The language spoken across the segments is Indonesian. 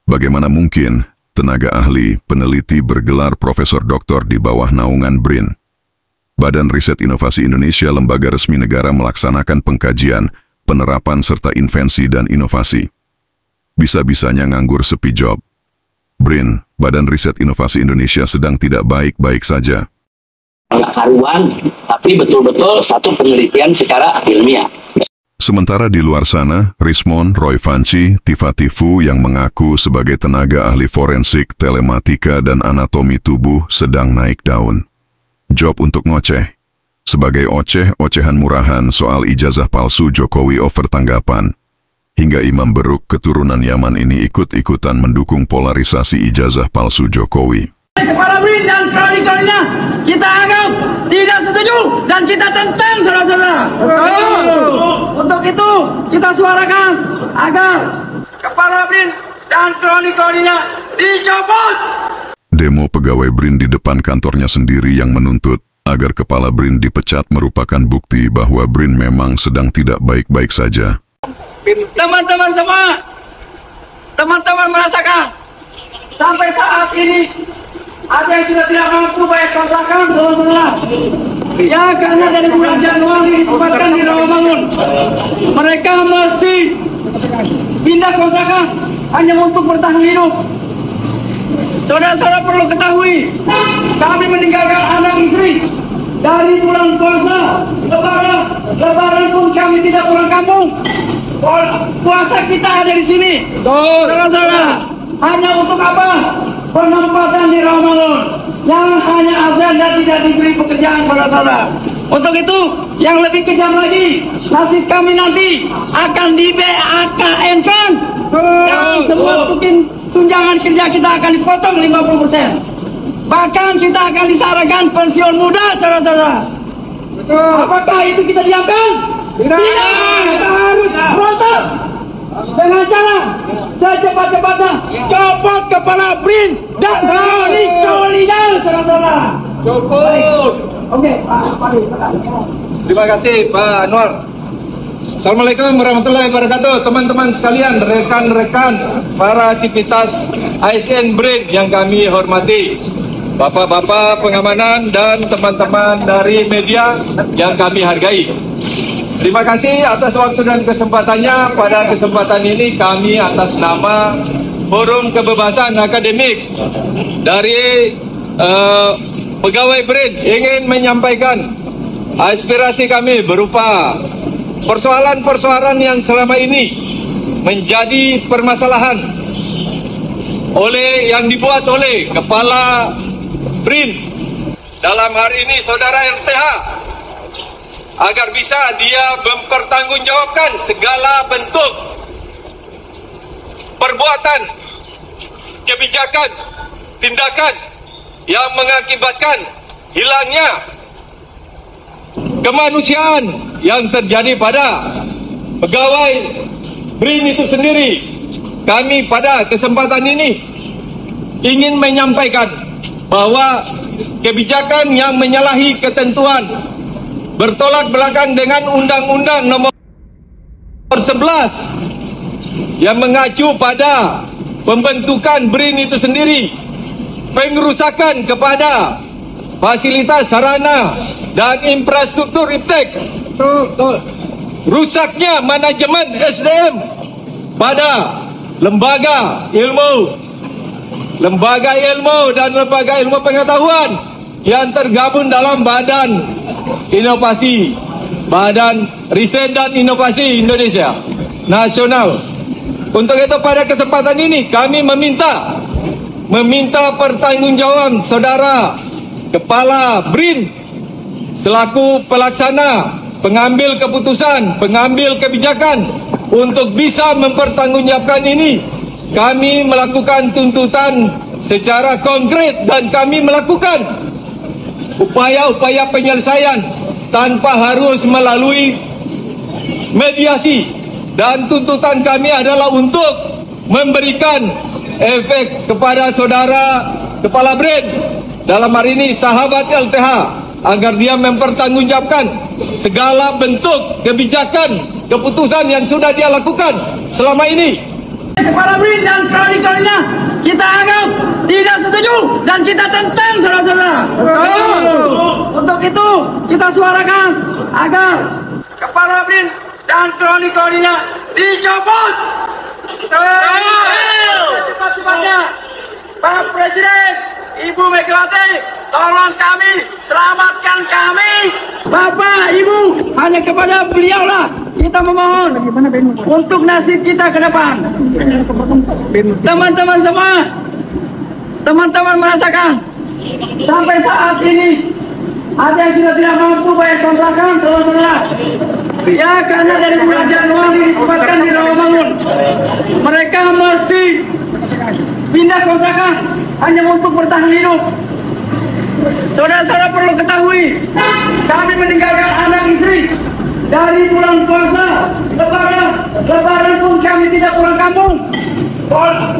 Bagaimana mungkin tenaga ahli peneliti bergelar Profesor Doktor di bawah naungan BRIN? Badan Riset Inovasi Indonesia, lembaga resmi negara, melaksanakan pengkajian, penerapan serta invensi dan inovasi. Bisa-bisanya nganggur sepi job. BRIN, Badan Riset Inovasi Indonesia, sedang tidak baik-baik saja. Nggak karuan, tapi betul-betul satu penelitian secara ilmiah. Sementara di luar sana, Rismond, Roy Vanci, Tifa Tifu yang mengaku sebagai tenaga ahli forensik, telematika, dan anatomi tubuh sedang naik daun. Job untuk ngoceh. Sebagai oceh-ocehan murahan soal ijazah palsu Jokowi over tanggapan. Hingga Imam Beruk keturunan Yaman ini ikut-ikutan mendukung polarisasi ijazah palsu Jokowi. Kepala BRIN dan kronik-kroniknya kita anggap tidak setuju dan kita tentang, saudara-saudara. Untuk itu kita suarakan agar Kepala BRIN dan kronik-kroniknya dicopot. Demo pegawai BRIN di depan kantornya sendiri yang menuntut agar Kepala BRIN dipecat merupakan bukti bahwa BRIN memang sedang tidak baik-baik saja. Teman-teman semua, teman-teman merasakan sampai saat ini ada yang sudah tidak mampu bayar kontrakan, saudara-saudara. Ya, karena dari bulan Januari ditempatkan di Rawamangun, mereka mesti pindah kontrakan hanya untuk bertahan hidup. Saudara-saudara perlu ketahui, kami meninggalkan anak istri dari bulan puasa, lebaran pun kami tidak pulang kampung. Puasa kita ada di sini, saudara-saudara. Hanya untuk apa? Penempatan di Rawamangun yang hanya absen dan tidak diberi pekerjaan, saudara-saudara. Untuk itu, yang lebih kejam lagi, nasib kami nanti akan di BAKN-kan. Dan semua mungkin tunjangan kerja kita akan dipotong 50%. Bahkan kita akan disarankan pensiun muda, saudara-saudara. Apakah itu kita diamkan? Tidak. Kita harus berontak dengan cara secepat-cepatnya copot Kepala BRIN dan kronik-kroniknya, saudara-saudara. Cukup. Oke, Pak. Terima kasih Pak Anwar. Assalamualaikum warahmatullahi wabarakatuh. Teman-teman sekalian, rekan-rekan para sivitas ASN BRIN yang kami hormati, bapak-bapak pengamanan dan teman-teman dari media yang kami hargai. Terima kasih atas waktu dan kesempatannya. Pada kesempatan ini kami atas nama Forum Kebebasan Akademik dari pegawai BRIN ingin menyampaikan aspirasi kami berupa persoalan-persoalan yang selama ini menjadi permasalahan yang dibuat oleh Kepala BRIN, dalam hari ini Saudara RTH, agar bisa dia mempertanggungjawabkan segala bentuk perbuatan, kebijakan, tindakan yang mengakibatkan hilangnya kemanusiaan yang terjadi pada pegawai BRIN itu sendiri. Kami pada kesempatan ini ingin menyampaikan bahwa kebijakan yang menyalahi ketentuan bertolak belakang dengan Undang-Undang Nomor 11 yang mengacu pada pembentukan BRIN itu sendiri, pengerusakan kepada fasilitas sarana dan infrastruktur iptek, rusaknya manajemen SDM pada lembaga ilmu dan lembaga ilmu pengetahuan yang tergabung dalam Badan Riset dan Inovasi Indonesia Nasional. Untuk itu pada kesempatan ini kami meminta pertanggungjawaban Saudara Kepala BRIN selaku pelaksana, pengambil keputusan, pengambil kebijakan untuk bisa mempertanggungjawabkan ini. Kami melakukan tuntutan secara konkret dan kami melakukan upaya-upaya penyelesaian tanpa harus melalui mediasi, dan tuntutan kami adalah untuk memberikan efek kepada Saudara Kepala BRIN, dalam hari ini sahabat LTH, agar dia mempertanggungjawabkan segala bentuk kebijakan, keputusan yang sudah dia lakukan selama ini. Kepala BRIN dan kronik-kroniknya kita suarakan agar kepala BRIN dan kroni-kroninya dicopot. Secepat-cepatnya, Pak Presiden, Ibu Megawati, tolong kami, selamatkan kami. Bapak, Ibu, hanya kepada beliaulah kita memohon untuk nasib kita ke depan. Teman-teman semua, teman-teman merasakan sampai saat ini ada yang sudah tidak mampu bayar kontrakan, saudara-saudara. Ya, karena dari bulan Januari ditempatkan di Rawamangun, mereka mesti pindah kontrakan hanya untuk bertahan hidup. Saudara-saudara perlu ketahui, kami meninggalkan anak istri dari bulan puasa, lebaran pun kami tidak pulang kampung.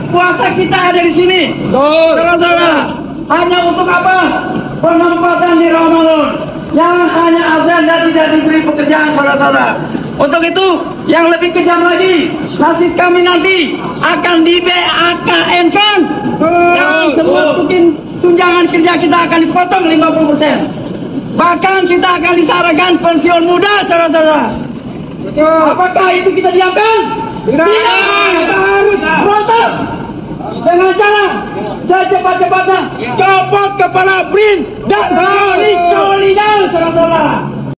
Puasa kita ada di sini. Saudara-saudara, hanya untuk apa? Penempatan di Rawamangun yang hanya absen dan tidak diberi pekerjaan, saudara-saudara. Untuk itu, yang lebih kejam lagi, nasib kami nanti akan di BAKN-kan. Dan semua mungkin tunjangan kerja kita akan dipotong 50%. Bahkan kita akan disarankan pensiun muda, saudara-saudara. Apakah itu kita diamkan? Tidak. Kita harus berontak dengan cara secepat-cepatnya copot kepala BRIN dan kroni-kroninya, saudara-saudara.